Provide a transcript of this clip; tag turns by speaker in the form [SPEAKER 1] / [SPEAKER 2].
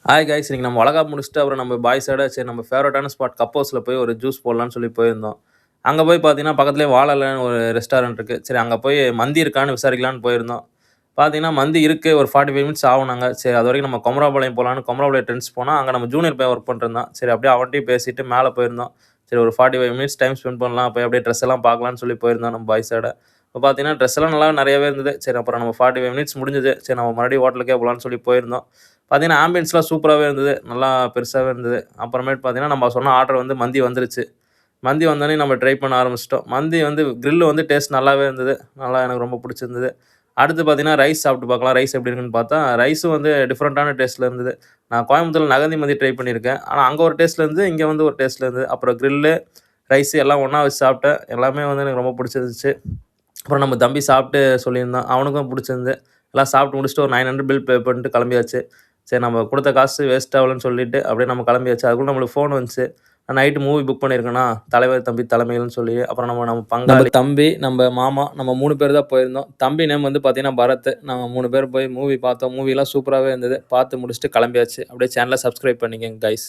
[SPEAKER 1] Hi guys இன்னைக்கு நம்ம வளகாப்பு முடிச்சுட்டு அப்புறம் நம்ம பாய்ஸோட சரி நம்ம ஃபேவரட்டான ஸ்பாட் கப் ஹவுஸில் போய் ஒரு ஜூஸ் போடலான்னு சொல்லி போயிருந்தோம். அங்கே போய் பார்த்தீங்கன்னா பக்கத்துலேயே வாழலன்னு ஒரு ரெஸ்டாரண்ட் இருக்குது. சரி அங்கே போய் மந்தி இருக்கான்னு விசாரிக்கலான்னு போயிருந்தோம். பார்த்தீங்கன்னா மந்தி இருக்குது, ஒரு 45 மினிட்ஸ் ஆகுனாங்க. சரி அது வரைக்கும் நம்ம குமராபாளையம் போகலான்னு குமராபாளையம் ட்ரெண்ட்ஸ் போனால் அங்கே நம்ம ஜூனியர் பையன் ஒர்க் பண்ணிருந்தான். சரி அப்படியே அவன்கிட்டயும் பேசிட்டு மேலே போயிருந்தோம். சரி ஒரு 45 மினிட்ஸ் டைம் ஸ்பெண்ட் பண்ணலாம், போய் அப்படியே ட்ரெஸ் எல்லாம் பார்க்கலான்னு சொல்லி போயிருந்தோம் நம்ம பாய்ஸோட. இப்போ பார்த்தீங்கன்னா ட்ரெஸ் எல்லாம் நல்லா நிறையவே இருந்தது. சரி அப்புறம் நம்ம 45 மினிட்ஸ் முடிஞ்சது. சரி நம்ம மறுபடியும் ஹோட்டலுக்கே போகலான்னு சொல்லி போயிருந்தோம். பார்த்தீங்கன்னா ஆம்பியன்ஸ்லாம் சூப்பராகவே இருந்தது, நல்லா பெருசாகவே இருந்தது. அப்புறமேட்டு பார்த்தீங்கன்னா நம்ம சொன்ன ஆர்டர் வந்து மந்தி வந்துருச்சு. மந்தி வந்தோடனே நம்ம ட்ரை பண்ண ஆரம்பிச்சிட்டோம். மந்தி வந்து கிரில் வந்து டேஸ்ட் நல்லாவே இருந்தது, நல்லா எனக்கு ரொம்ப பிடிச்சிருந்தது. அடுத்து பார்த்தீங்கன்னா ரைஸ் சாப்பிட்டு பார்க்கலாம், ரைஸ் எப்படி இருக்குன்னு பார்த்தா ரைஸும் வந்து டிஃப்ரெண்ட்டான டேஸ்ட்டில் இருந்தது. நான் கோயம்புத்தூர்ல நகந்தி மந்தி ட்ரை பண்ணியிருக்கேன், ஆனால் அங்கே ஒரு டேஸ்ட்டில் இருந்தது, இங்கே வந்து ஒரு டேஸ்ட்டில் இருந்தது. அப்புறம் கிரில்லு ரைஸு எல்லாம் ஒன்றா வச்சு சாப்பிட்டேன், எல்லாமே வந்து எனக்கு ரொம்ப பிடிச்சிருந்துச்சு. அப்புறம் நம்ம தம்பி சாப்பிட்டு சொல்லியிருந்தான், அவனுக்கும் பிடிச்சிருந்து. எல்லாம் சாப்பிட்டு முடிச்சுட்டு ஒரு 900 பில் பே பண்ணிட்டு கிளம்பியாச்சு. சரி நம்ம கொடுத்த காசு வேஸ்ட் ஆகலன்னு சொல்லிட்டு அப்படியே நம்ம கிளம்பியாச்சு. அதுக்குள்ள நம்மளுக்கு ஃபோன் வந்துச்சு, நைட்டு மூவி புக் பண்ணியிருக்கேண்ணா தலைவர் தம்பி தலைமையில்னு சொல்லி. அப்புறம் நம்ம பங்காளி தம்பி, நம்ம மாமா, நம்ம 3 பேர் தான் போயிருந்தோம். தம்பி நேம் வந்து பார்த்தீங்கன்னா பரத். நாங்கள் 3 பேர் போய் மூவி பார்த்தோம். மூவிலாம் சூப்பராகவே இருந்தது. பார்த்து முடிச்சுட்டு கிளம்பியாச்சு. அப்படியே சேனலை சப்ஸ்கிரைப் பண்ணிக்கங்க கைஸ்.